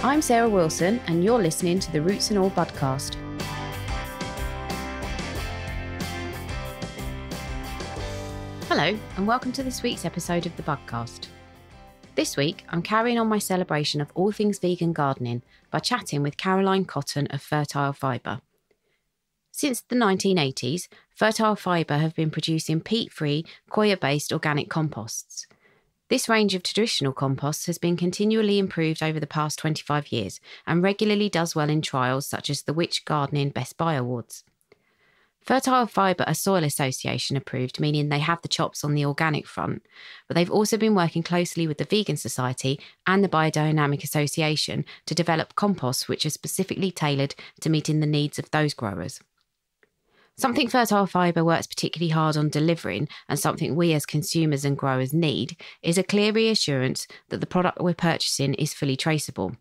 I'm Sarah Wilson and you're listening to the Roots and All podcast. Hello and welcome to this week's episode of the Bugcast. This week I'm carrying on my celebration of all things vegan gardening by chatting with Caroline Cotton of Fertile Fibre. Since the 1980s, Fertile Fibre have been producing peat-free, coir-based organic composts. This range of traditional composts has been continually improved over the past 25 years and regularly does well in trials such as the Which Gardening Best Buy Awards. Fertile Fibre are Soil Association approved, meaning they have the chops on the organic front, but they've also been working closely with the Vegan Society and the Biodynamic Association to develop composts which are specifically tailored to meeting the needs of those growers. Something Fertile Fibre works particularly hard on delivering, and something we as consumers and growers need, is a clear reassurance that the product we're purchasing is fully traceable.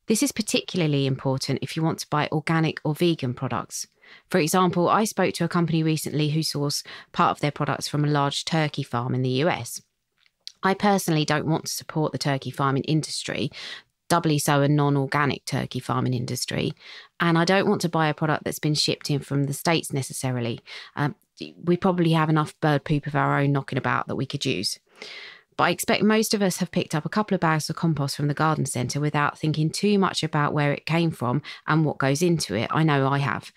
This is particularly important if you want to buy organic or vegan products. For example, I spoke to a company recently who source part of their products from a large turkey farm in the US. I personally don't want to support the turkey farming industry, doubly so a non-organic turkey farming industry, and I don't want to buy a product that's been shipped in from the States necessarily. We probably have enough bird poop of our own knocking about that we could use. But I expect most of us have picked up a couple of bags of compost from the garden centre without thinking too much about where it came from and what goes into it. I know I have.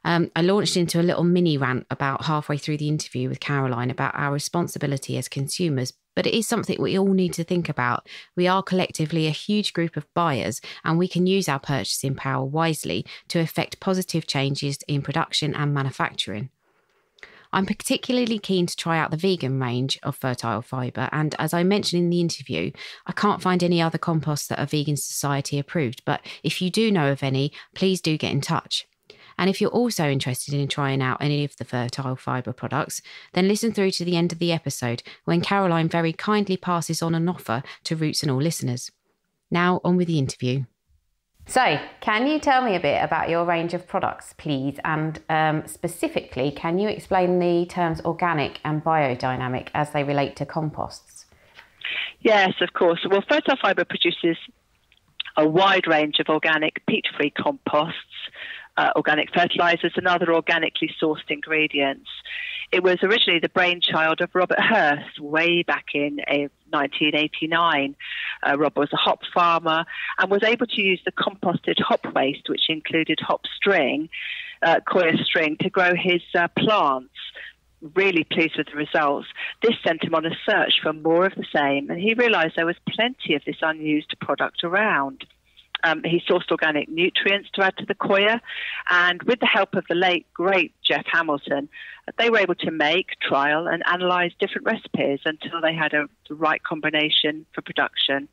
I launched into a little mini rant about halfway through the interview with Caroline about our responsibility as consumers, but it is something we all need to think about. We are collectively a huge group of buyers, and we can use our purchasing power wisely to effect positive changes in production and manufacturing. I'm particularly keen to try out the vegan range of Fertile Fibre, and as I mentioned in the interview, I can't find any other composts that are Vegan Society approved, but if you do know of any, please do get in touch. And if you're also interested in trying out any of the Fertile Fibre products, then listen through to the end of the episode when Caroline very kindly passes on an offer to Roots and All listeners. Now on with the interview. So, can you tell me a bit about your range of products, please? And specifically, can you explain the terms organic and biodynamic as they relate to composts? Yes, of course. Well, Fertile Fibre produces a wide range of organic peat-free composts, organic fertilisers and other organically sourced ingredients. It was originally the brainchild of Robert Hurst way back in 1989. Rob was a hop farmer and was able to use the composted hop waste, which included hop string, coir string, to grow his plants. Really pleased with the results. This sent him on a search for more of the same, and he realised there was plenty of this unused product around. He sourced organic nutrients to add to the coir, and with the help of the late, great Jeff Hamilton, they were able to make, trial and analyse different recipes until they had the right combination for production.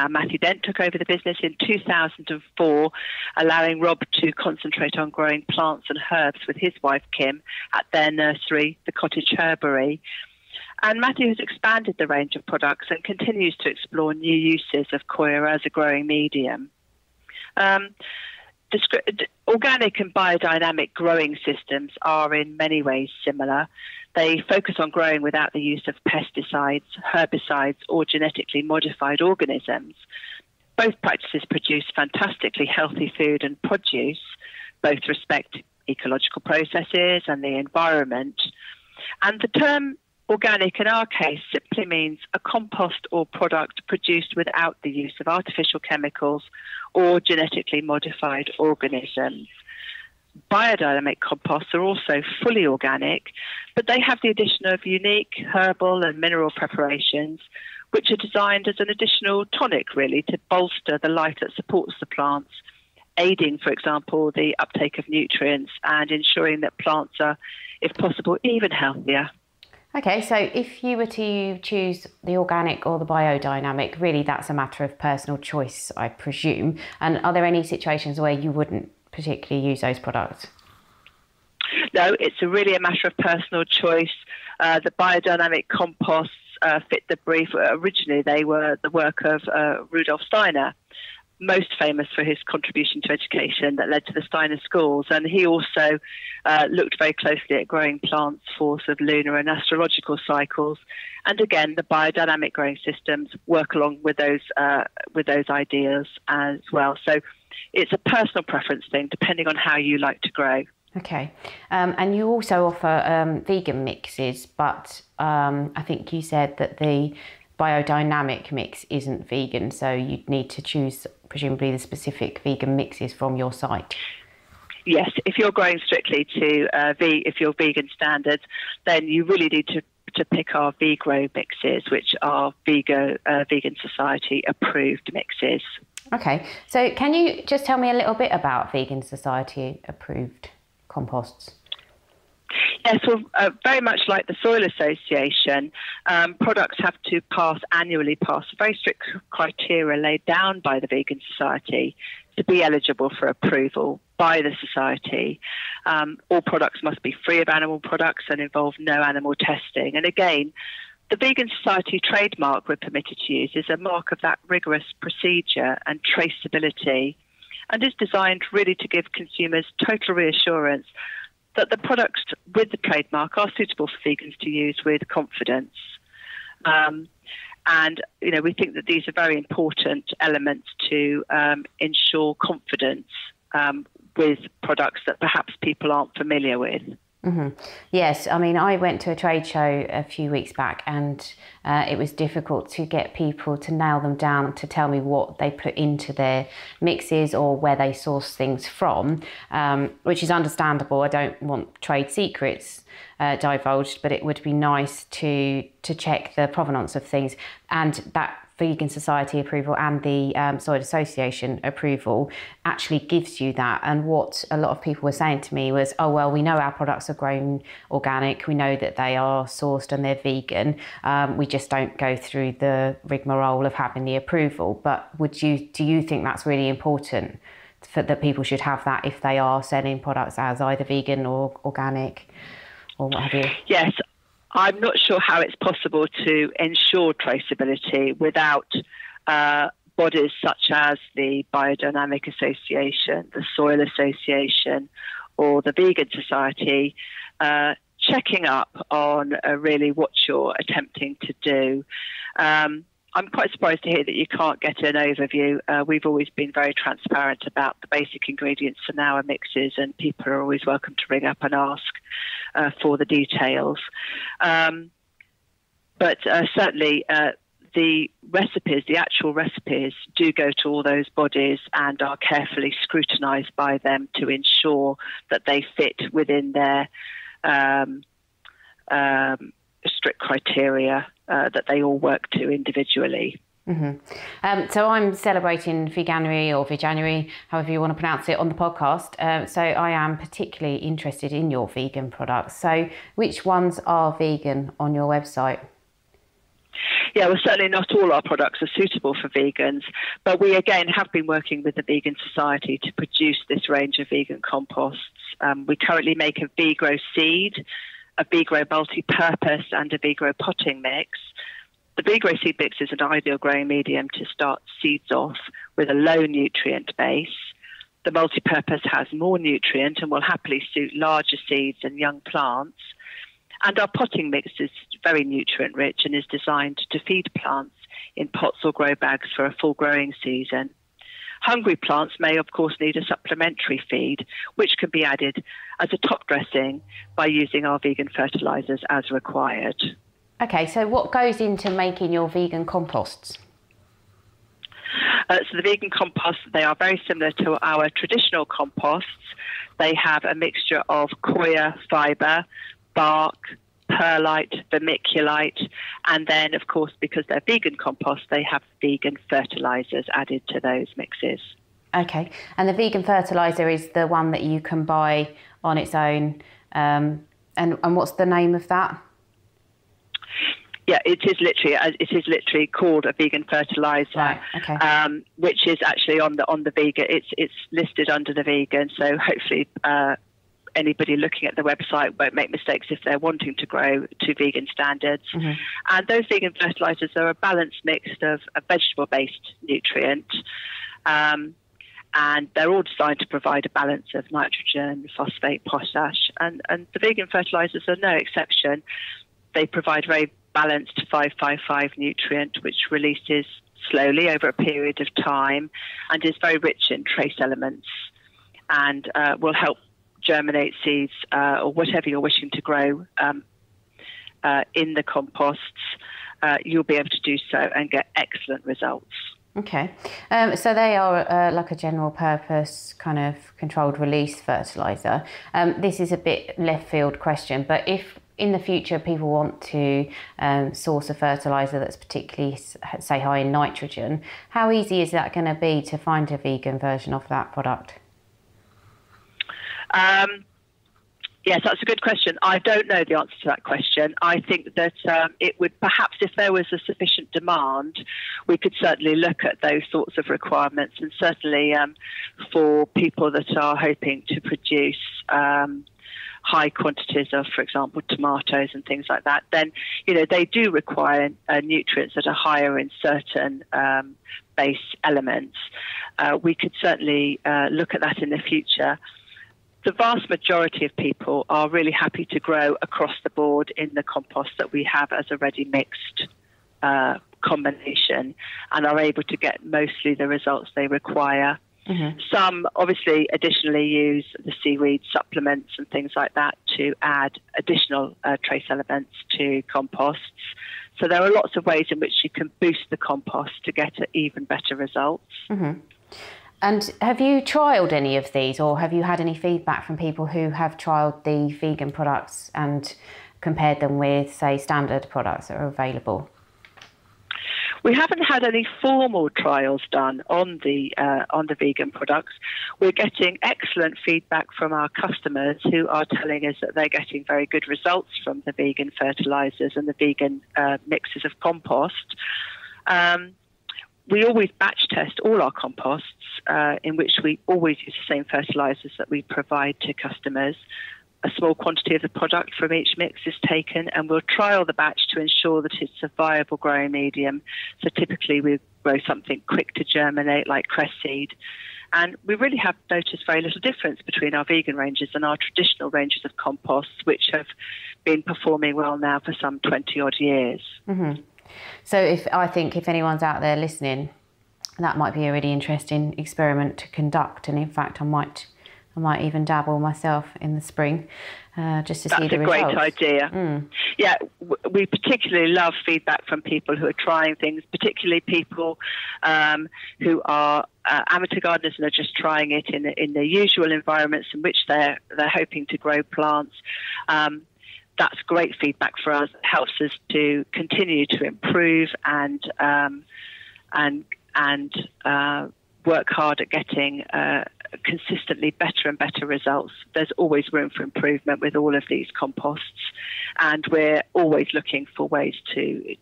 Matthew Dent took over the business in 2004, allowing Rob to concentrate on growing plants and herbs with his wife Kim at their nursery, the Cottage Herbery. And Matthew has expanded the range of products and continues to explore new uses of coir as a growing medium. Organic and biodynamic growing systems are in many ways similar. They focus on growing without the use of pesticides, herbicides, or genetically modified organisms. Both practices produce fantastically healthy food and produce. Both respect ecological processes and the environment. And the term organic in our case simply means a compost or product produced without the use of artificial chemicals or genetically modified organisms. Biodynamic composts are also fully organic, but they have the addition of unique herbal and mineral preparations which are designed as an additional tonic, really, to bolster the life that supports the plants, aiding, for example, the uptake of nutrients and ensuring that plants are, if possible, even healthier. Okay, so if you were to choose the organic or the biodynamic, really that's a matter of personal choice, I presume. And are there any situations where you wouldn't particularly use those products? No, it's really a matter of personal choice. The biodynamic composts fit the brief. Originally, they were the work of Rudolf Steiner. most famous for his contribution to education that led to the Steiner schools. And he also looked very closely at growing plants for sort of lunar and astrological cycles. And again, the biodynamic growing systems work along with those ideas as well. So it's a personal preference thing, depending on how you like to grow. Okay. And you also offer vegan mixes, but I think you said that the biodynamic mix isn't vegan, so you'd need to choose presumably the specific vegan mixes from your site. Yes, if you're growing strictly to if you're vegan standards, then you really need to pick our VGrow mixes, which are Vegan Society approved mixes. Okay, so can you just tell me a little bit about Vegan Society approved composts? Yes, well, very much like the Soil Association, products have to annually pass very strict criteria laid down by the Vegan Society to be eligible for approval by the Society. All products must be free of animal products and involve no animal testing. And again, the Vegan Society trademark we're permitted to use is a mark of that rigorous procedure and traceability, and is designed really to give consumers total reassurance that the products with the trademark are suitable for vegans to use with confidence. And, you know, we think that these are very important elements to ensure confidence with products that perhaps people aren't familiar with. Mm-hmm. Yes, I mean, I went to a trade show a few weeks back, and it was difficult to get people to nail them down to tell me what they put into their mixes or where they source things from, which is understandable. I don't want trade secrets divulged, but it would be nice to check the provenance of things, and that Vegan Society approval and the Soil Association approval actually gives you that. And what a lot of people were saying to me was, oh, well, we know our products are grown organic, we know that they are sourced and they're vegan, we just don't go through the rigmarole of having the approval. But do you think that's really important, that people should have that if they are selling products as either vegan or organic or what have you? Yes. I'm not sure how it's possible to ensure traceability without bodies such as the Biodynamic Association, the Soil Association, or the Vegan Society checking up on really what you're attempting to do. I'm quite surprised to hear that you can't get an overview. We've always been very transparent about the basic ingredients in our mixes, and people are always welcome to ring up and ask for the details. But certainly the recipes, the actual recipes, do go to all those bodies and are carefully scrutinised by them to ensure that they fit within their strict criteria that they all work to individually. Mm-hmm. So I'm celebrating Veganuary or Veganuary, however you want to pronounce it, on the podcast. So I am particularly interested in your vegan products. So which ones are vegan on your website? Yeah, well, certainly not all our products are suitable for vegans, but we again have been working with the Vegan Society to produce this range of vegan composts. We currently make a VGrow seed, a VGrow multi-purpose, and a VGrow potting mix. The VGrow seed mix is an ideal growing medium to start seeds off with a low nutrient base. The multi-purpose has more nutrient and will happily suit larger seeds and young plants. And our potting mix is very nutrient rich and is designed to feed plants in pots or grow bags for a full growing season. Hungry plants may, of course, need a supplementary feed, which can be added as a top dressing by using our vegan fertilisers as required. Okay, so what goes into making your vegan composts? So the vegan composts, they are very similar to our traditional composts. They have a mixture of coir fibre, bark, perlite, vermiculite, and then, of course, because they're vegan composts, they have vegan fertilisers added to those mixes. Okay, and the vegan fertiliser is the one that you can buy on its own, and what's the name of that? Yeah, it is literally called a vegan fertilizer, right, okay. Which is actually on the vegan. It's listed under the vegan, so hopefully anybody looking at the website won't make mistakes if they're wanting to grow to vegan standards. Mm-hmm. And those vegan fertilizers are a balanced mix of a vegetable-based nutrient And they're all designed to provide a balance of nitrogen, phosphate, potash, and the vegan fertilizers are no exception. They provide very balanced 5-5-5 nutrient, which releases slowly over a period of time and is very rich in trace elements, and will help germinate seeds or whatever you're wishing to grow in the composts. You'll be able to do so and get excellent results. Okay, so they are like a general purpose kind of controlled release fertiliser. This is a bit left field question, but if in the future people want to source a fertiliser that's particularly, say, high in nitrogen, how easy is that going to be to find a vegan version of that product? Yes, that's a good question. I don't know the answer to that question. I think that it would perhaps, if there was a sufficient demand, we could certainly look at those sorts of requirements, and certainly for people that are hoping to produce high quantities of, for example, tomatoes and things like that, then, they do require nutrients that are higher in certain base elements. We could certainly look at that in the future. The vast majority of people are really happy to grow across the board in the compost that we have as a ready mixed combination, and are able to get mostly the results they require. Mm-hmm. Some obviously additionally use the seaweed supplements and things like that to add additional trace elements to composts. So there are lots of ways in which you can boost the compost to get even better results. Mm-hmm. And have you trialled any of these, or have you had any feedback from people who have trialled the vegan products and compared them with, say, standard products that are available? We haven't had any formal trials done on the vegan products. We're getting excellent feedback from our customers, who are telling us that they're getting very good results from the vegan fertilizers and the vegan mixes of compost. We always batch test all our composts, in which we always use the same fertilizers that we provide to customers. A small quantity of the product from each mix is taken, and we'll trial the batch to ensure that it's a viable growing medium. So typically we grow something quick to germinate, like cress seed. And we really have noticed very little difference between our vegan ranges and our traditional ranges of composts, which have been performing well now for some 20 odd years. Mm-hmm. So if anyone's out there listening, that might be a really interesting experiment to conduct. And in fact, I might even dabble myself in the spring, just to see the results. That's a great idea. Mm. Yeah, we particularly love feedback from people who are trying things, particularly people who are amateur gardeners and are just trying it in the usual environments in which they're hoping to grow plants. That's great feedback for us. It helps us to continue to improve and work hard at getting consistently better and better results. There's always room for improvement with all of these composts, and we're always looking for ways to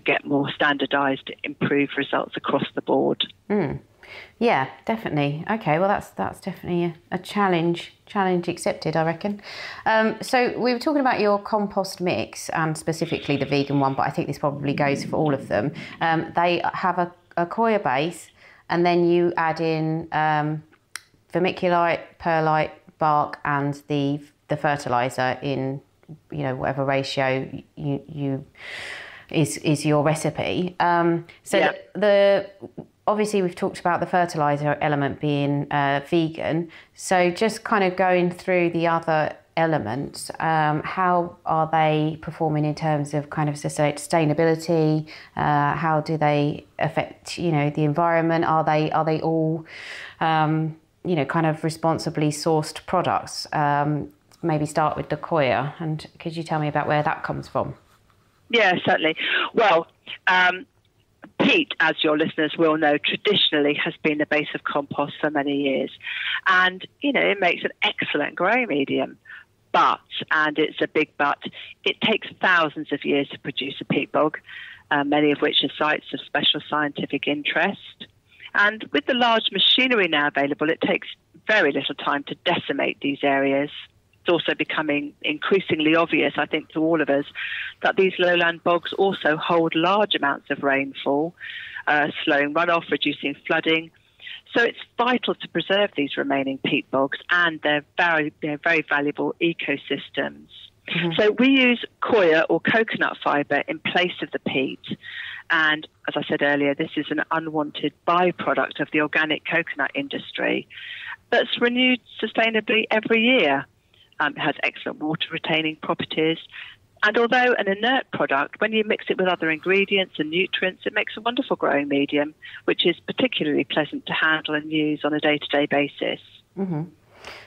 get more standardized, improved results across the board. Mm. Yeah, definitely. Okay, well, that's definitely a challenge accepted, I reckon. So we were talking about your compost mix, and specifically the vegan one, but I think this probably goes for all of them. They have a coir base, and then you add in vermiculite, perlite, bark, and the fertilizer in, whatever ratio you is your recipe. Obviously, we've talked about the fertilizer element being vegan. So just kind of going through the other elements, how are they performing in terms of kind of sustainability? How do they affect, the environment? Are they all, kind of responsibly sourced products? Maybe start with the coir, and could you tell me about where that comes from? Yeah, certainly. Well, peat, as your listeners will know, traditionally has been the base of compost for many years. And, it makes an excellent growing medium. But, and it's a big but, it takes thousands of years to produce a peat bog, many of which are sites of special scientific interest. And with the large machinery now available, it takes very little time to decimate these areas. it's also becoming increasingly obvious, I think, to all of us, that these lowland bogs also hold large amounts of rainfall, slowing runoff, reducing flooding. So it's vital to preserve these remaining peat bogs, and they're very valuable ecosystems. Mm-hmm. So we use coir or coconut fibre in place of the peat. And as I said earlier, this is an unwanted byproduct of the organic coconut industry that's renewed sustainably every year. It has excellent water retaining properties. And although an inert product, when you mix it with other ingredients and nutrients, it makes a wonderful growing medium, which is particularly pleasant to handle and use on a day-to-day basis. Mm-hmm.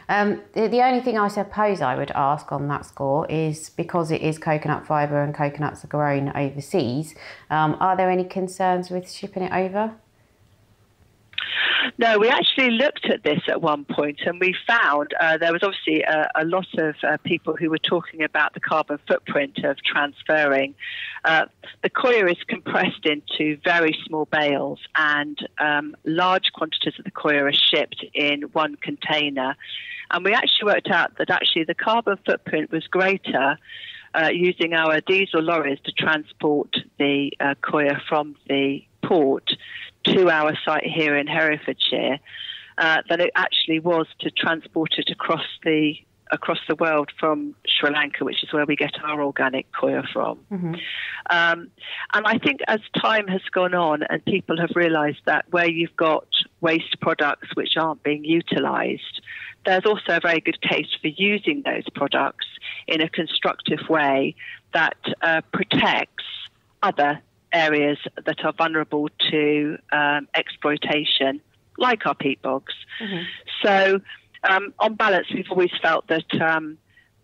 The only thing I suppose I would ask on that score is, because it is coconut fibre and coconuts are grown overseas, are there any concerns with shipping it over? No, we actually looked at this at one point, and we found there was obviously a lot of people who were talking about the carbon footprint of transferring. The coir is compressed into very small bales, and large quantities of the coir are shipped in one container. And we actually worked out that actually the carbon footprint was greater using our diesel lorries to transport the coir from the port to our site here in Herefordshire than it actually was to transport it across the world from Sri Lanka, which is where we get our organic coir from. Mm-hmm. And I think as time has gone on and people have realised that where you've got waste products which aren't being utilised, there's also a very good case for using those products in a constructive way that protects other areas that are vulnerable to exploitation, like our peat bogs. Mm-hmm. So, on balance, we've always felt that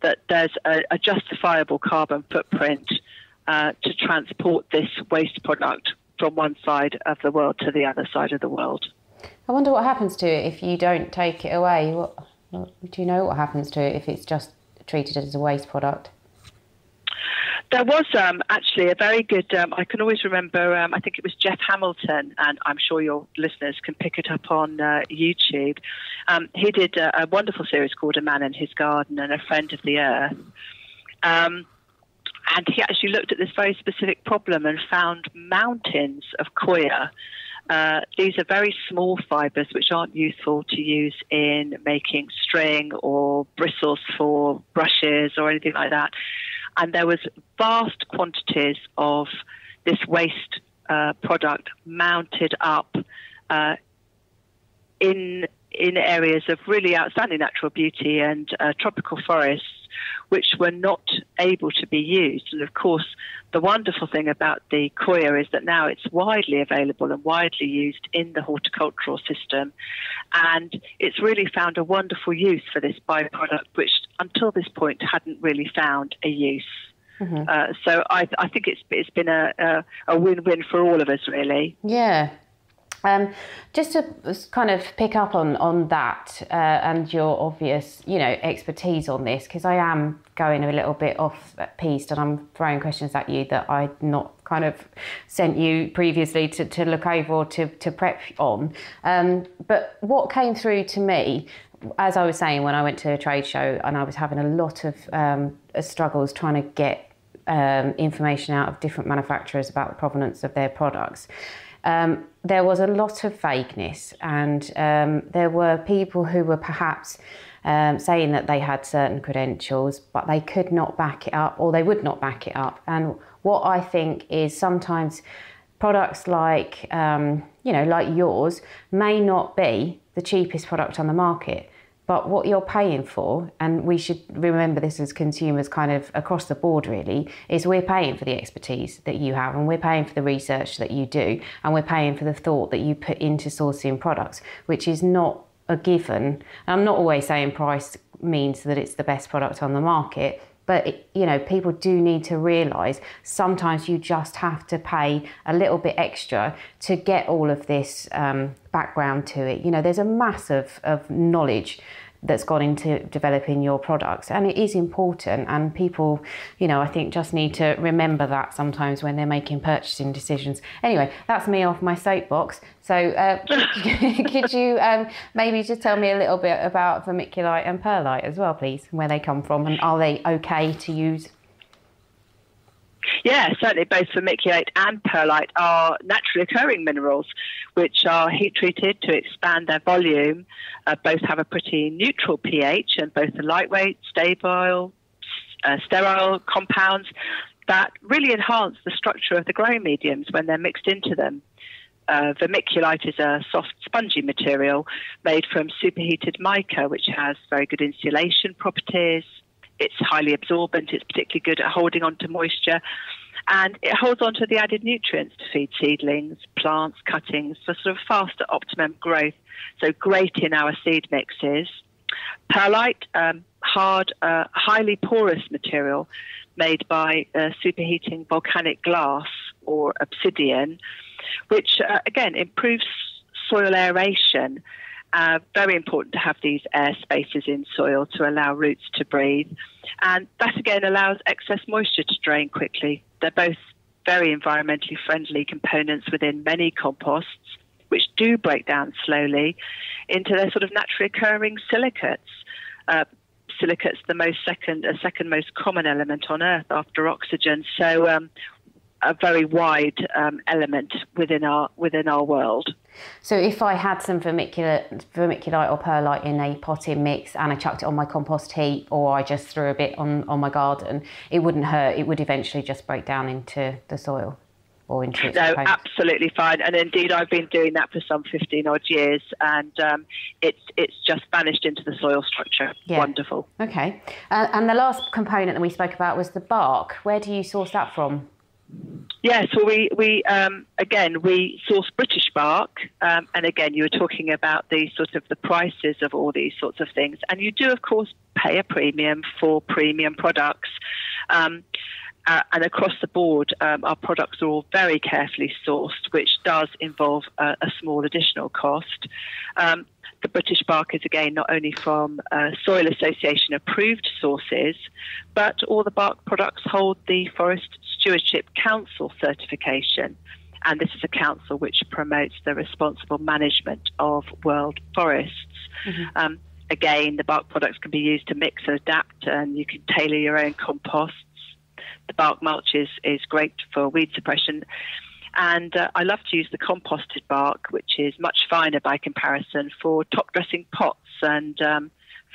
that there's a justifiable carbon footprint to transport this waste product from one side of the world to the other side of the world. I wonder what happens to it if you don't take it away. Do you know what happens to it if it's just treated as a waste product? There was actually a very good, I can always remember, I think it was Jeff Hamilton, and I'm sure your listeners can pick it up on YouTube. He did a wonderful series called A Man in His Garden and A Friend of the Earth. And he actually looked at this very specific problem and found mountains of coir. These are very small fibres which aren't useful to use in making string or bristles for brushes or anything like that. And there was vast quantities of this waste product mounted up in areas of really outstanding natural beauty and tropical forests, which were not able to be used. And of course, the wonderful thing about the coir is that now it's widely available and widely used in the horticultural system. And it's really found a wonderful use for this byproduct, which until this point hadn't really found a use. Mm-hmm. So I think it's been a win-win for all of us, really. Yeah. Just to kind of pick up on that and your obvious, expertise on this, because I am going a little bit off piste and I'm throwing questions at you that I'd not kind of sent you previously to look over or to prep on. But what came through to me, as I was saying, when I went to a trade show and I was having a lot of struggles trying to get information out of different manufacturers about the provenance of their products, there was a lot of vagueness, and there were people who were perhaps saying that they had certain credentials, but they could not back it up, or they would not back it up. And what I think is sometimes products like, like yours may not be the cheapest product on the market, but what you're paying for, and we should remember this as consumers kind of across the board really, is we're paying for the expertise that you have, and we're paying for the research that you do, and we're paying for the thought that you put into sourcing products, which is not a given. I'm not always saying price means that it's the best product on the market, but people do need to realise sometimes you just have to pay a little bit extra to get all of this background to it. There's a mass of knowledge that's gone into developing your products, and it is important, and people, I think just need to remember that sometimes when they're making purchasing decisions. Anyway, that's me off my soapbox. So could you maybe just tell me a little bit about vermiculite and perlite as well, please, where they come from, and are they okay to use? Yeah, certainly both vermiculite and perlite are naturally occurring minerals, which are heat treated to expand their volume. Both have a pretty neutral pH, and both are lightweight, stable, sterile compounds that really enhance the structure of the growing mediums when they're mixed into them. Vermiculite is a soft, spongy material made from superheated mica, which has very good insulation properties. It's highly absorbent. It's particularly good at holding on to moisture, and it holds on to the added nutrients to feed seedlings, plants, cuttings for sort of faster optimum growth. So great in our seed mixes. Perlite, hard, highly porous material made by superheating volcanic glass or obsidian, which again improves soil aeration. Very important to have these air spaces in soil to allow roots to breathe. And that again allows excess moisture to drain quickly. They're both very environmentally friendly components within many composts, which do break down slowly into their sort of naturally occurring silicates. Silicates, the second most common element on Earth after oxygen. So a very wide element within our world. So if I had some vermiculite or perlite in a potting mix and I chucked it on my compost heap, or I just threw a bit on my garden, it wouldn't hurt. It would eventually just break down into the soil or into its components. Absolutely fine. And indeed, I've been doing that for some 15 odd years, and it's just vanished into the soil structure. Yeah. Wonderful. Okay. And the last component that we spoke about was the bark. Where do you source that from? Yes, well, we source British bark, and again, you were talking about the prices of all these sorts of things, and you do, of course, pay a premium for premium products, and across the board, our products are all very carefully sourced, which does involve a small additional cost. The British bark is, again, not only from Soil Association approved sources, but all the bark products hold the Forest Stewardship Council certification. And this is a council which promotes the responsible management of world forests. Mm-hmm. Again, the bark products can be used to mix and adapt, and you can tailor your own composts. The bark mulch is great for weed suppression. And I love to use the composted bark, which is much finer by comparison, for top-dressing pots and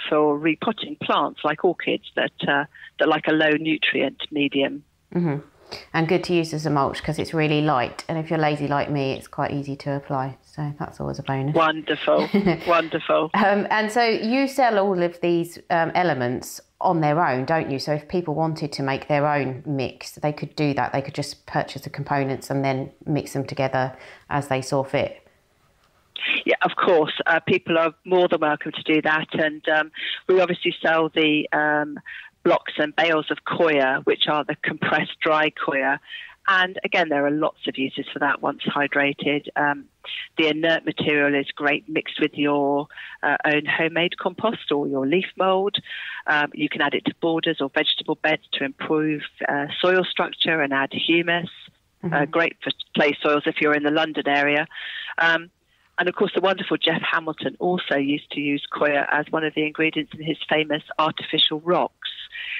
for repotting plants like orchids that like a low-nutrient medium. Mm-hmm. And good to use as a mulch because it's really light. And if you're lazy like me, it's quite easy to apply. So that's always a bonus. Wonderful, wonderful. And so you sell all of these elements on their own, don't you? So if people wanted to make their own mix, they could do that. They could just purchase the components and then mix them together as they saw fit. Yeah, of course. People are more than welcome to do that. And we obviously sell the blocks and bales of coir, which are the compressed dry coir. And again, there are lots of uses for that once hydrated. The inert material is great mixed with your own homemade compost or your leaf mould. You can add it to borders or vegetable beds to improve soil structure and add humus. Mm-hmm. Great for clay soils if you're in the London area. And of course, the wonderful Jeff Hamilton also used to use coir as one of the ingredients in his famous artificial rocks,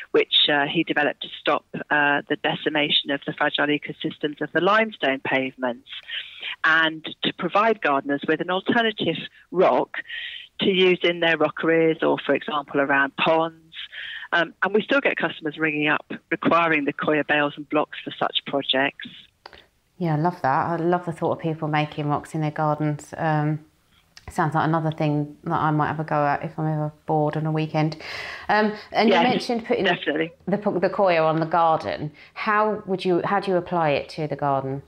which he developed to stop the decimation of the fragile ecosystems of the limestone pavements, and to provide gardeners with an alternative rock to use in their rockeries or, for example, around ponds. And we still get customers ringing up requiring the coir bales and blocks for such projects. Yeah, I love that. I love the thought of people making rocks in their gardens. Sounds like another thing that I might have a go at if I'm ever bored on a weekend. And yes, you mentioned putting the coir on the garden. How do you apply it to the garden?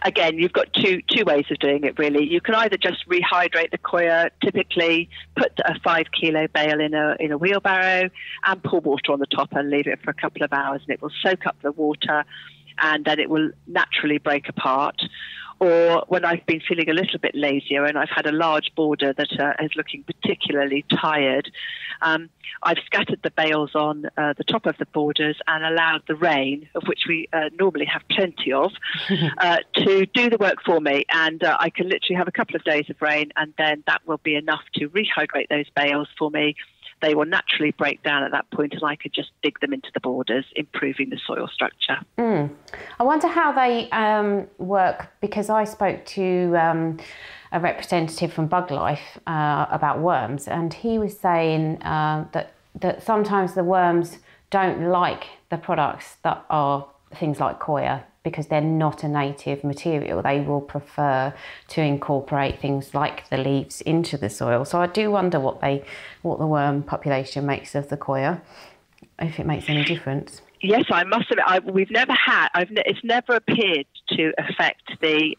Again, you've got two ways of doing it, really. You can either just rehydrate the coir, typically put a 5 kilo bale in a wheelbarrow and pour water on the top and leave it for a couple of hours, and it will soak up the water and then it will naturally break apart. or when I've been feeling a little bit lazier and I've had a large border that is looking particularly tired, I've scattered the bales on the top of the borders and allowed the rain, of which we normally have plenty of, to do the work for me. And I can literally have a couple of days of rain, and then that will be enough to rehydrate those bales for me. They will naturally break down at that point, and I could just dig them into the borders, improving the soil structure. I wonder how they work, because I spoke to a representative from Bug Life about worms, and he was saying that sometimes the worms don't like the products that are things like coir, because they're not a native material. They will prefer to incorporate things like the leaves into the soil. So I do wonder what the worm population makes of the coir, if it makes any difference. Yes, I must admit, it's never appeared to affect the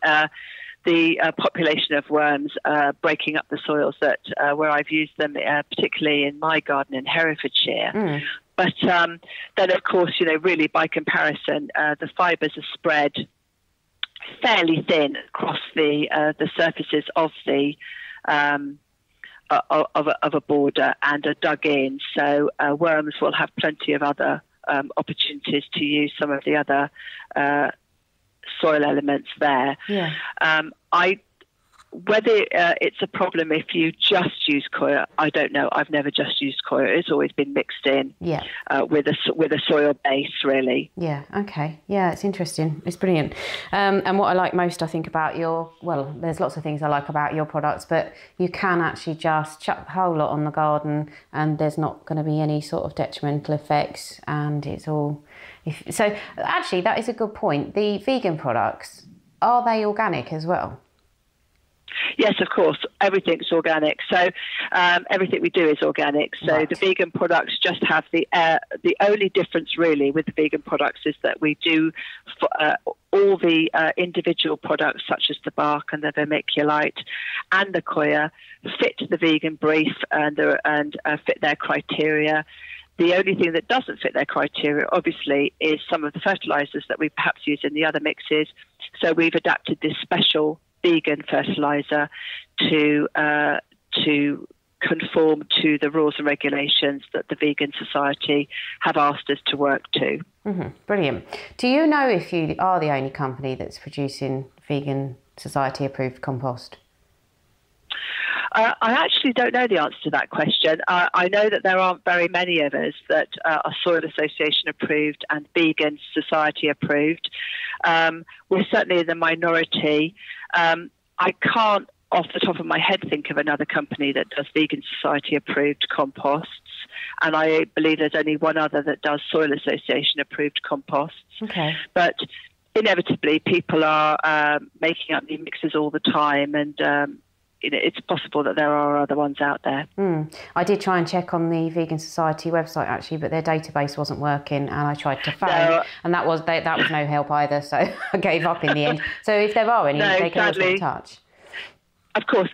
population of worms breaking up the soils that where I've used them, particularly in my garden in Herefordshire. But then, of course, really by comparison, the fibres are spread fairly thin across the surfaces of the of a border and are dug in. So worms will have plenty of other opportunities to use some of the other soil elements there. Yeah. Whether it's a problem if you just use coir, I don't know. I've never just used coir. It's always been mixed in with a soil base, really. Yeah, okay. Yeah, it's interesting. It's brilliant. And what I like most, I think, about there's lots of things I like about your products, but you can actually just chuck the whole lot on the garden and there's not going to be any sort of detrimental effects, and it's all... So actually, that is a good point. The vegan products, are they organic as well? Yes, of course. Everything's organic. So everything we do is organic. So right. The vegan products just have the only difference really with the vegan products is that we do all the individual products such as the bark and the vermiculite and the coir fit the vegan brief and fit their criteria. The only thing that doesn't fit their criteria, obviously, is some of the fertilisers that we perhaps use in the other mixes. So we've adapted this special vegan fertiliser to conform to the rules and regulations that the Vegan Society have asked us to work to. Mm-hmm. Brilliant. Do you know if you are the only company that's producing Vegan Society approved compost? I actually don't know the answer to that question. I know that there aren't very many of us that are Soil Association approved and Vegan Society approved. We're certainly in the minority. I can't, off the top of my head, think of another company that does Vegan Society approved composts. And I believe there's only one other that does Soil Association approved composts. Okay. But inevitably, people are making up new mixes all the time, and it's possible that there are other ones out there. I did try and check on the Vegan Society website actually, but their database wasn't working, and I tried to phone, and that was no help either. So I gave up in the end. So if there are any, they can always get in touch. Of course,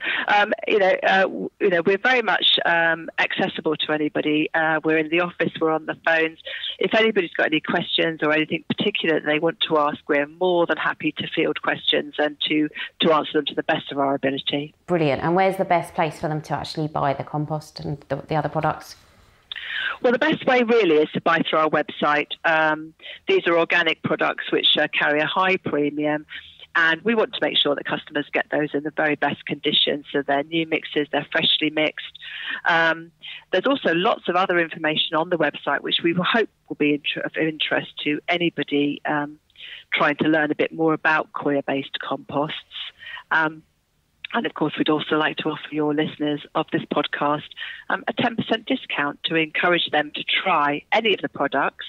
we're very much accessible to anybody. We're in the office, we're on the phones. If anybody's got any questions or anything particular that they want to ask, we're more than happy to field questions and to answer them to the best of our ability. Brilliant. And where's the best place for them to actually buy the compost and the other products? Well, the best way really is to buy through our website. These are organic products which carry a high premium. And we want to make sure that customers get those in the very best conditions. So they're new mixes, they're freshly mixed. There's also lots of other information on the website, which we hope will be of interest to anybody trying to learn a bit more about coir-based composts. And of course, we'd also like to offer your listeners of this podcast a 10% discount to encourage them to try any of the products.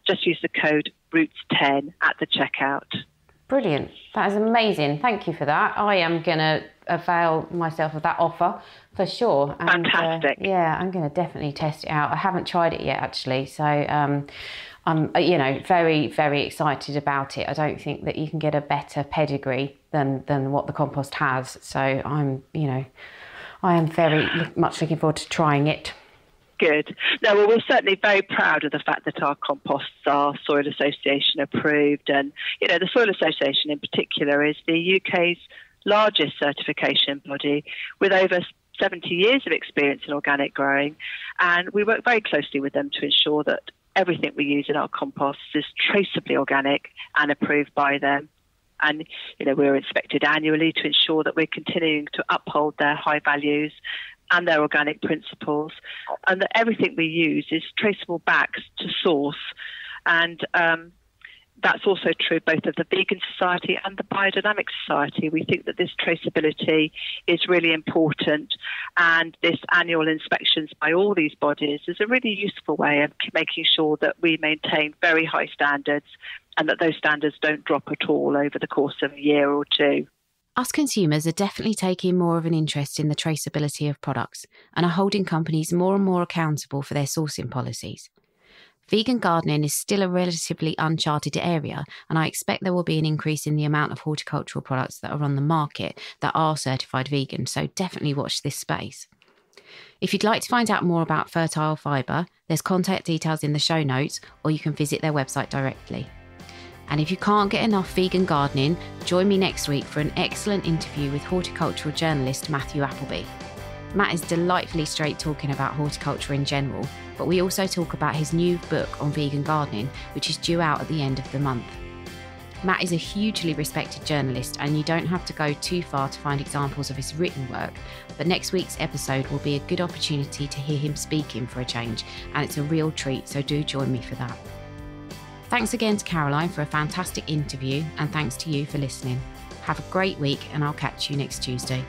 Just use the code ROOTS10 at the checkout. Brilliant. That is amazing. Thank you for that. I am going to avail myself of that offer for sure. And, fantastic. I'm going to definitely test it out. I haven't tried it yet, actually. So I'm, very, very excited about it. I don't think that you can get a better pedigree than what the compost has. So I am very much looking forward to trying it. Good. No, well, we're certainly very proud of the fact that our composts are Soil Association approved. And, the Soil Association in particular is the UK's largest certification body with over 70 years of experience in organic growing. And we work very closely with them to ensure that everything we use in our composts is traceably organic and approved by them. And, we're inspected annually to ensure that we're continuing to uphold their high values and their organic principles, and that everything we use is traceable back to source. And that's also true both of the Vegan Society and the Biodynamic Society. We think that this traceability is really important, and this annual inspections by all these bodies is a really useful way of making sure that we maintain very high standards and that those standards don't drop at all over the course of a year or two. Us consumers are definitely taking more of an interest in the traceability of products and are holding companies more and more accountable for their sourcing policies. Vegan gardening is still a relatively uncharted area, and I expect there will be an increase in the amount of horticultural products that are on the market that are certified vegan, so definitely watch this space. If you'd like to find out more about Fertile Fibre, there's contact details in the show notes, or you can visit their website directly. And if you can't get enough vegan gardening, join me next week for an excellent interview with horticultural journalist Matthew Appleby. Matt is delightfully straight talking about horticulture in general, but we also talk about his new book on vegan gardening, which is due out at the end of the month. Matt is a hugely respected journalist, and you don't have to go too far to find examples of his written work, but next week's episode will be a good opportunity to hear him speaking for a change, and it's a real treat, so do join me for that. Thanks again to Caroline for a fantastic interview, and thanks to you for listening. Have a great week, and I'll catch you next Tuesday.